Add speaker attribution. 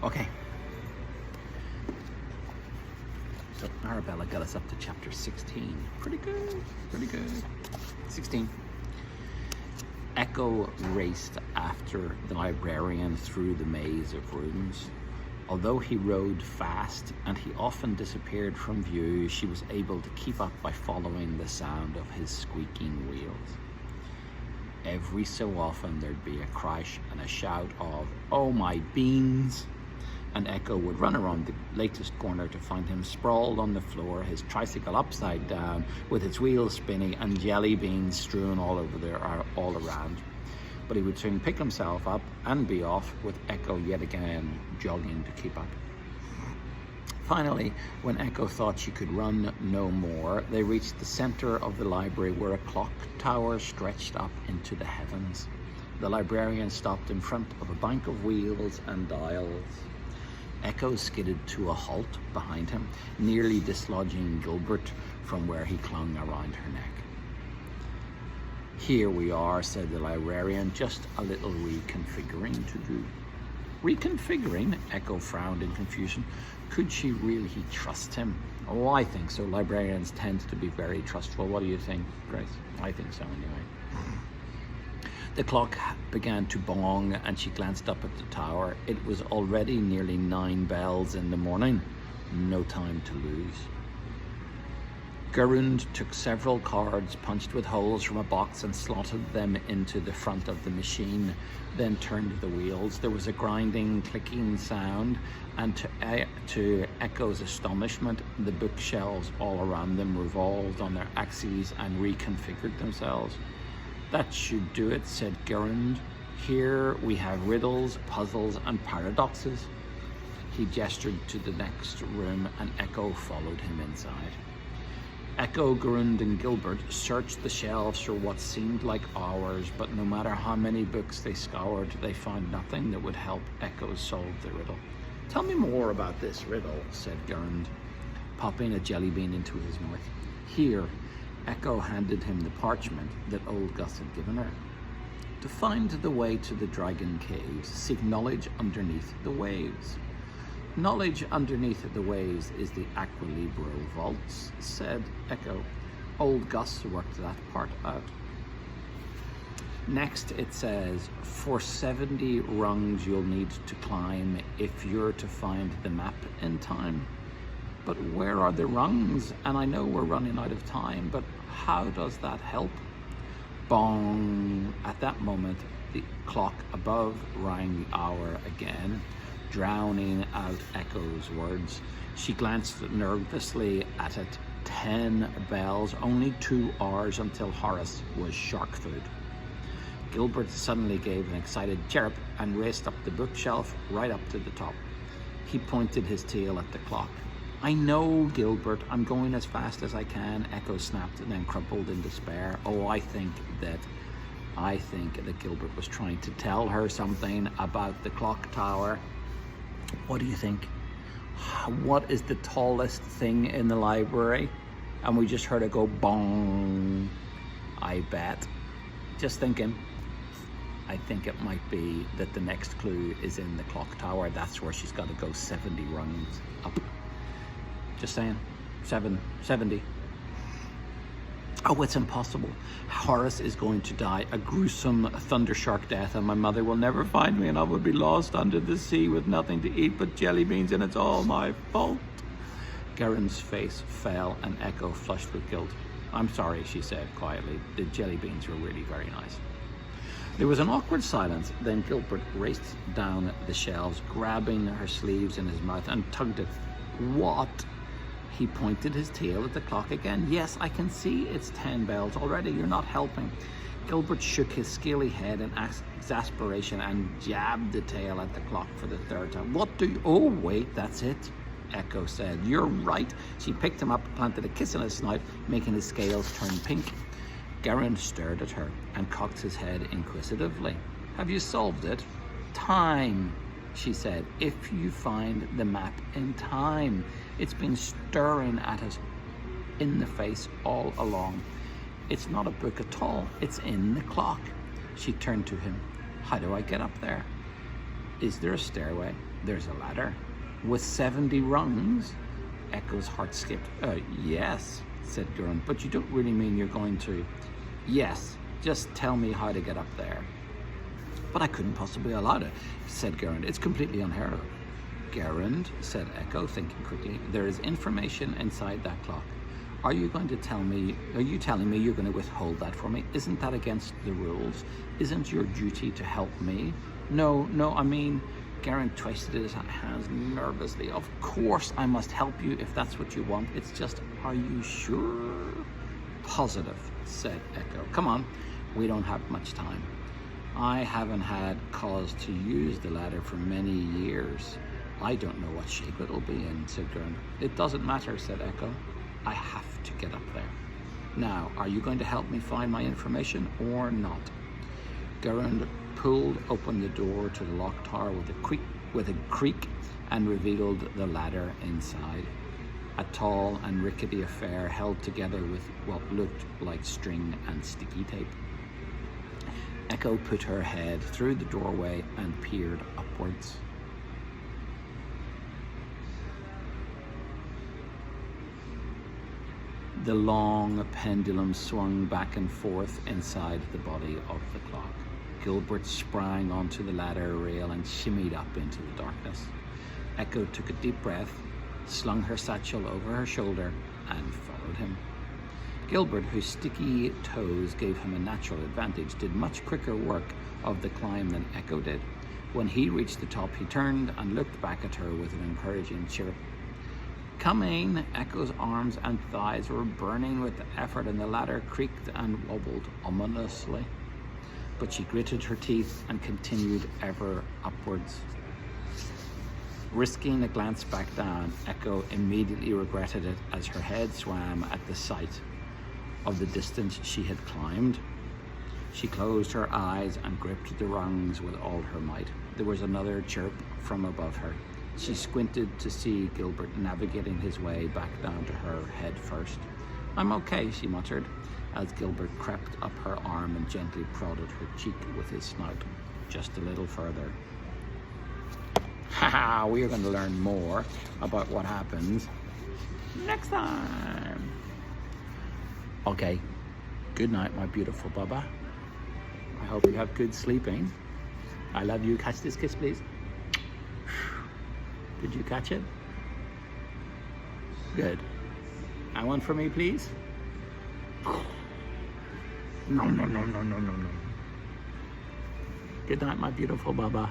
Speaker 1: Okay. So Arabella got us up to chapter 16. Pretty good, pretty good. 16. Echo raced after the librarian through the maze of rooms. Although he rode fast and he often disappeared from view, she was able to keep up by following the sound of his squeaking wheels. Every so often there'd be a crash and a shout of, "Oh my beans!" And Echo would run around the latest corner to find him sprawled on the floor, his tricycle upside down, with its wheels spinning and jelly beans strewn all over there, all around. But he would soon pick himself up and be off, with Echo yet again jogging to keep up. Finally, when Echo thought she could run no more, they reached the center of the library, where a clock tower stretched up into the heavens. The librarian stopped in front of a bank of wheels and dials. Echo skidded to a halt behind him, nearly dislodging Gilbert from where he clung around her neck. "Here we are," said the librarian, "just a little reconfiguring to do." Reconfiguring? Echo frowned in confusion. Could she really trust him? Oh, I think so. Librarians tend to be very trustful. What do you think, Grace? I think so anyway. The clock began to bong and she glanced up at the tower. It was already nearly 9 bells in the morning. No time to lose. Gurund took several cards punched with holes from a box and slotted them into the front of the machine, then turned the wheels. There was a grinding, clicking sound, and to Echo's astonishment, the bookshelves all around them revolved on their axes and reconfigured themselves. "That should do it," said Gurund. "Here we have riddles, puzzles, and paradoxes." He gestured to the next room and Echo followed him inside. Echo, Gurund, and Gilbert searched the shelves for what seemed like hours, but no matter how many books they scoured, they found nothing that would help Echo solve the riddle. "Tell me more about this riddle," said Gurund, popping a jelly bean into his mouth. "Here." Echo handed him the parchment that old Gus had given her. "To find the way to the Dragon Caves, seek knowledge underneath the waves." "Knowledge underneath the waves is the Aquilibro vaults," said Echo. Old Gus worked that part out. Next it says, "For 70 rungs you'll need to climb if you're to find the map in time." But where are the rungs? And I know we're running out of time, but how does that help? Bong! At that moment, the clock above rang the hour again, drowning out Echo's words. She glanced nervously at it. 10 bells, only 2 hours until Horace was shark food. Gilbert suddenly gave an excited chirp and raced up the bookshelf right up to the top. He pointed his tail at the clock. "I know, Gilbert, I'm going as fast as I can," Echo snapped and then crumpled in despair. Oh, I think that Gilbert was trying to tell her something about the clock tower. What do you think? What is the tallest thing in the library? And we just heard it go bong. I bet. Just thinking. I think it might be that the next clue is in the clock tower. That's where she's got to go 70 rungs up. Just saying. 70. Oh, it's impossible. Horace is going to die a gruesome thunder shark death, and my mother will never find me, and I will be lost under the sea with nothing to eat but jelly beans, and it's all my fault. Gurund's face fell and Echo flushed with guilt. "I'm sorry," she said quietly. "The jelly beans were really very nice." There was an awkward silence. Then Gilbert raced down the shelves, grabbing her sleeves in his mouth and tugged it. "What?" He pointed his tail at the clock again. "Yes, I can see it's 10 bells already. You're not helping." Gilbert shook his scaly head in exasperation and jabbed the tail at the clock for the 3rd time. "What do you... Oh, wait, that's it," Echo said. "You're right." She picked him up, planted a kiss on his snout, making his scales turn pink. Gurund stared at her and cocked his head inquisitively. "Have you solved it?" "Time," she said. "If you find the map in time. It's been staring at us in the face all along. It's not a book at all. It's in the clock." She turned to him. "How do I get up there?" Is there a stairway? There's a ladder. With 70 rungs? Echo's heart skipped. Yes, said Geraint, but you don't really mean you're going to... Yes, just tell me how to get up there. But I couldn't possibly allow it, said Geraint. It's completely unheard of. Geraint, said Echo, thinking quickly, there is information inside that clock. Are you telling me you're going to withhold that from me? Isn't that against the rules? Isn't your duty to help me? No, I mean, Geraint twisted his hands nervously. Of course I must help you if that's what you want. It's just, are you sure? Positive, said Echo. Come on, we don't have much time. I haven't had cause to use the ladder for many years. I don't know what shape it'll be in, said Geraint. It doesn't matter, said Echo. I have to get up there. Now, are you going to help me find my information or not? Geraint pulled open the door to the lock tower with a creak and revealed the ladder inside. A tall and rickety affair held together with what looked like string and sticky tape. Echo put her head through the doorway and peered upwards. The long pendulum swung back and forth inside the body of the clock. Gilbert sprang onto the ladder rail and shimmied up into the darkness. Echo took a deep breath, slung her satchel over her shoulder, and followed him. Gilbert, whose sticky toes gave him a natural advantage, did much quicker work of the climb than Echo did. When he reached the top, he turned and looked back at her with an encouraging chirp. Coming! Echo's arms and thighs were burning with effort, and the ladder creaked and wobbled ominously. But she gritted her teeth and continued ever upwards. Risking a glance back down, Echo immediately regretted it as her head swam at the sight of the distance she had climbed. She closed her eyes and gripped the rungs with all her might. There was another chirp from above her. She squinted to see Gilbert navigating his way back down to her head first. I'm okay, she muttered, as Gilbert crept up her arm and gently prodded her cheek with his snout. Just a little further. Haha, we are going to learn more about what happens next time. Okay, good night, my beautiful Bubba. I hope you have good sleeping. I love you. Catch this kiss, please. Did you catch it? Good. And one for me, please. No. Good night, my beautiful Bubba.